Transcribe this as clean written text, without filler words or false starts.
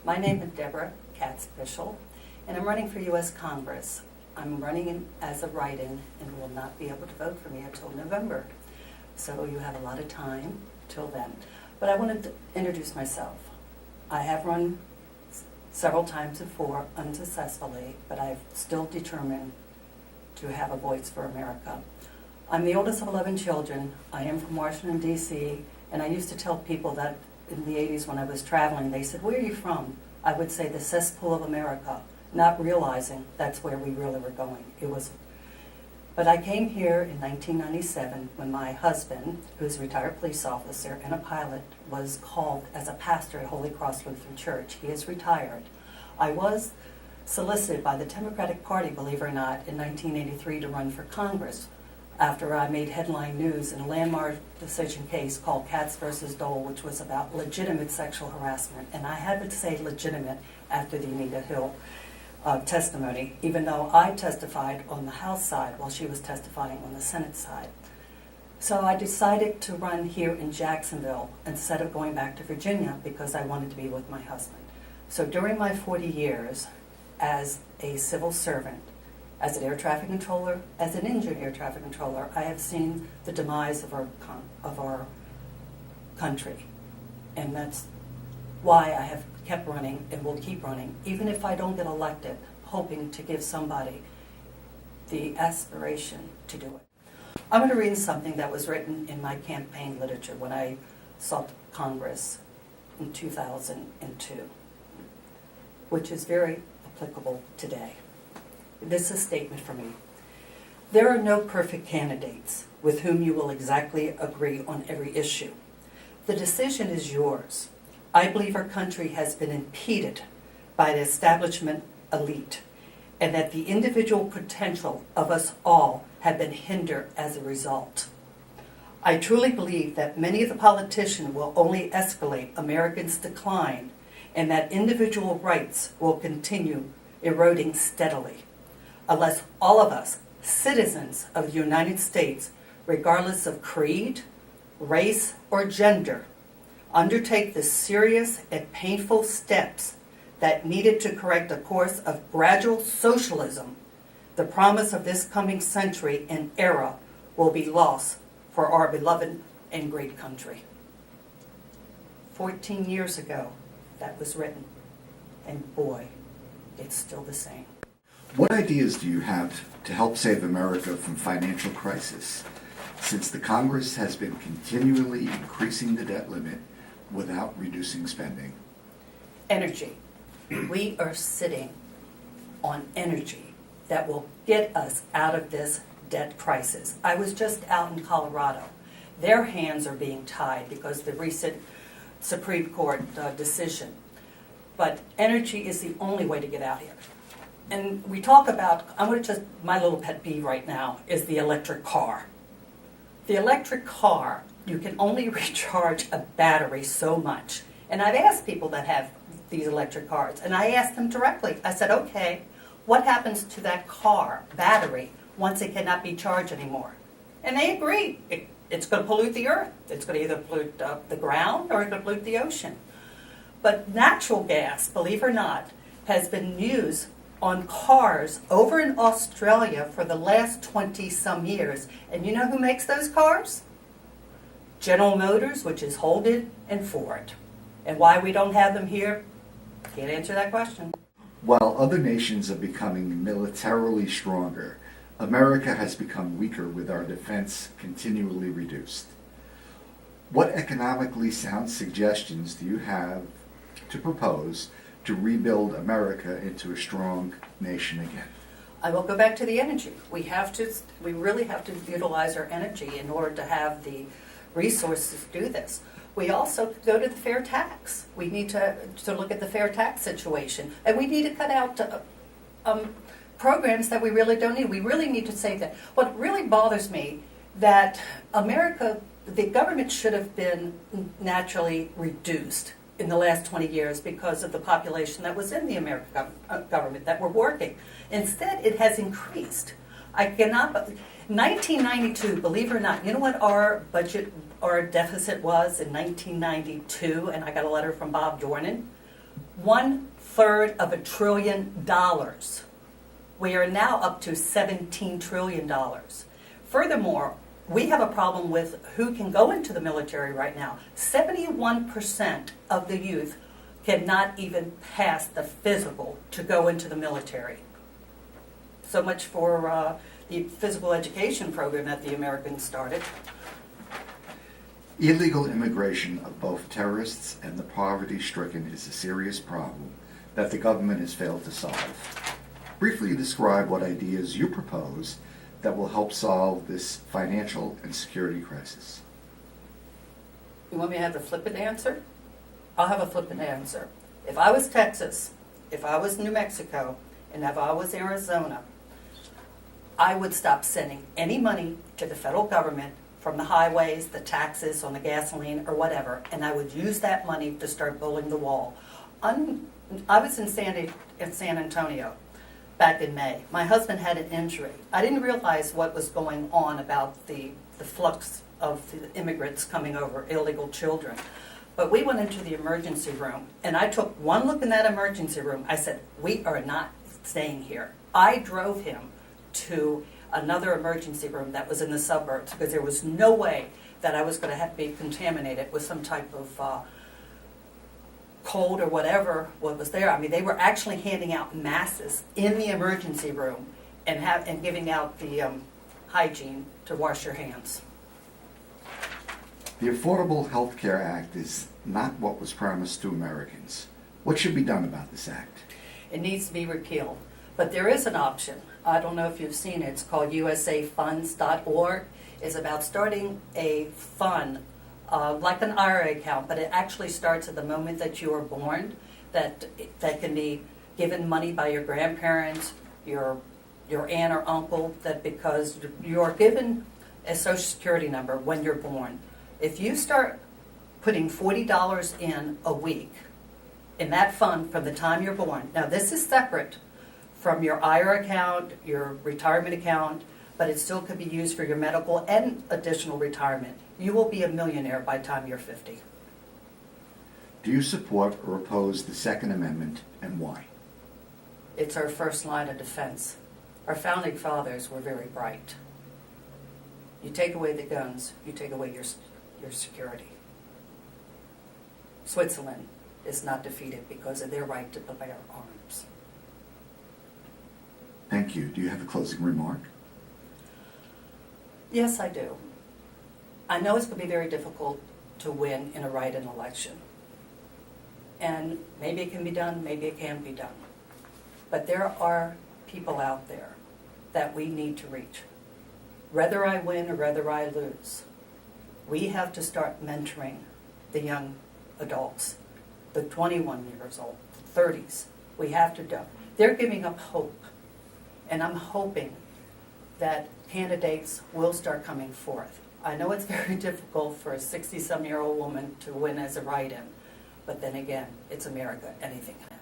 My name is Deborah Pueschel, and I'm running for U.S. Congress. I'm running as a write-in and will not be able to vote for me until November. So you have a lot of time till then. But I wanted to introduce myself. I have run several times before unsuccessfully, but I've still determined to have a voice for America. I'm the oldest of 11 children. I am from Washington, D.C., and I used to tell people that in the 80s when I was traveling, they said, "Where are you from?" I would say the cesspool of America, not realizing that's where we really were going. But I came here in 1997 when my husband, who's a retired police officer and a pilot, was called as a pastor at Holy Cross Lutheran Church. He is retired. I was solicited by the Democratic Party, believe it or not, in 1983 to run for Congress after I made headline news in a landmark decision case called Katz versus Dole, which was about legitimate sexual harassment. And I had to say legitimate after the Anita Hill testimony, even though I testified on the House side while she was testifying on the Senate side. So I decided to run here in Jacksonville instead of going back to Virginia because I wanted to be with my husband. So during my 40 years as a civil servant, as an air traffic controller, as an engine air traffic controller, I have seen the demise of our country. And that's why I have kept running and will keep running, even if I don't get elected, hoping to give somebody the aspiration to do it. I'm going to read something that was written in my campaign literature when I sought Congress in 2002, which is very applicable today. This is a statement from me. There are no perfect candidates with whom you will exactly agree on every issue. The decision is yours. I believe our country has been impeded by the establishment elite, and that the individual potential of us all have been hindered as a result. I truly believe that many of the politicians will only escalate Americans' decline, and that individual rights will continue eroding steadily, unless all of us, citizens of the United States, regardless of creed, race, or gender, undertake the serious and painful steps that needed to correct a course of gradual socialism, the promise of this coming century and era will be lost for our beloved and great country. 14 years ago, that was written, and boy, it's still the same. What ideas do you have to help save America from financial crisis, since the Congress has been continually increasing the debt limit without reducing spending? Energy. We are sitting on energy that will get us out of this debt crisis. I was just out in Colorado. Their hands are being tied because of the recent Supreme Court decision. But energy is the only way to get out here. And we talk about, my little pet peeve right now is the electric car. The electric car, you can only recharge a battery so much. And I've asked people that have these electric cars, and I asked them directly, I said, okay, what happens to that car battery once it cannot be charged anymore? And they agree. It's going to pollute the earth. It's going to either pollute the ground or it's going to pollute the ocean. But natural gas, believe it or not, has been used on cars over in Australia for the last 20-some years. And you know who makes those cars? General Motors, which is Holden and Ford. And why we don't have them here? Can't answer that question. While other nations are becoming militarily stronger, America has become weaker with our defense continually reduced. What economically sound suggestions do you have to propose to rebuild America into a strong nation again? I will go back to the energy. We really have to utilize our energy in order to have the resources to do this. We also go to the fair tax. We need to look at the fair tax situation. And we need to cut out programs that we really don't need. We really need to save that. What really bothers me, that America, the government should have been naturally reduced in the last 20 years because of the population that was in the American government that were working. Instead, it has increased. I cannot, 1992, believe it or not, you know what our budget, our deficit was in 1992, and I got a letter from Bob Dornan? 1/3 of $1 trillion. We are now up to $17 trillion. Furthermore, we have a problem with who can go into the military right now. 71% of the youth cannot even pass the physical to go into the military. So much for the physical education program that the Americans started. Illegal immigration of both terrorists and the poverty-stricken is a serious problem that the government has failed to solve. Briefly describe what ideas you propose that will help solve this financial and security crisis. You want me to have the flippant answer? I'll have a flippant answer. If I was Texas, if I was New Mexico, and if I was Arizona, I would stop sending any money to the federal government from the highways, the taxes on the gasoline, or whatever, and I would use that money to start building the wall. I was in San Antonio back in May. My husband had an injury. I didn't realize what was going on about the flux of the immigrants coming over, illegal children. But we went into the emergency room, and I took one look in that emergency room. I said, we are not staying here. I drove him to another emergency room that was in the suburbs because there was no way that I was going to have to be contaminated with some type of cold or whatever what was there. I mean, they were actually handing out masks in the emergency room and giving out the hygiene to wash your hands. The Affordable Health Care Act is not what was promised to Americans. What should be done about this act? It needs to be repealed. But there is an option. I don't know if you've seen it. It's called usafunds.org. It's about starting a fund like an IRA account, but it actually starts at the moment that you are born, that can be given money by your grandparents, your aunt or uncle, that because you're given a Social Security number when you're born. If you start putting $40 in a week in that fund from the time you're born, now this is separate from your IRA account, your retirement account, but it still could be used for your medical and additional retirement. You will be a millionaire by the time you're 50. Do you support or oppose the Second Amendment, and why? It's our first line of defense. Our founding fathers were very bright. You take away the guns, you take away your security. Switzerland is not defeated because of their right to bear arms. Thank you. Do you have a closing remark? Yes, I do. I know it's going to be very difficult to win in a write-in election. And maybe it can be done, maybe it can't be done. But there are people out there that we need to reach. Whether I win or whether I lose, we have to start mentoring the young adults, the 21 years old, the 30s. We have to do. They're giving up hope. And I'm hoping that candidates will start coming forth. I know it's very difficult for a 60-some-year-old woman to win as a write-in, but then again, it's America. Anything can happen.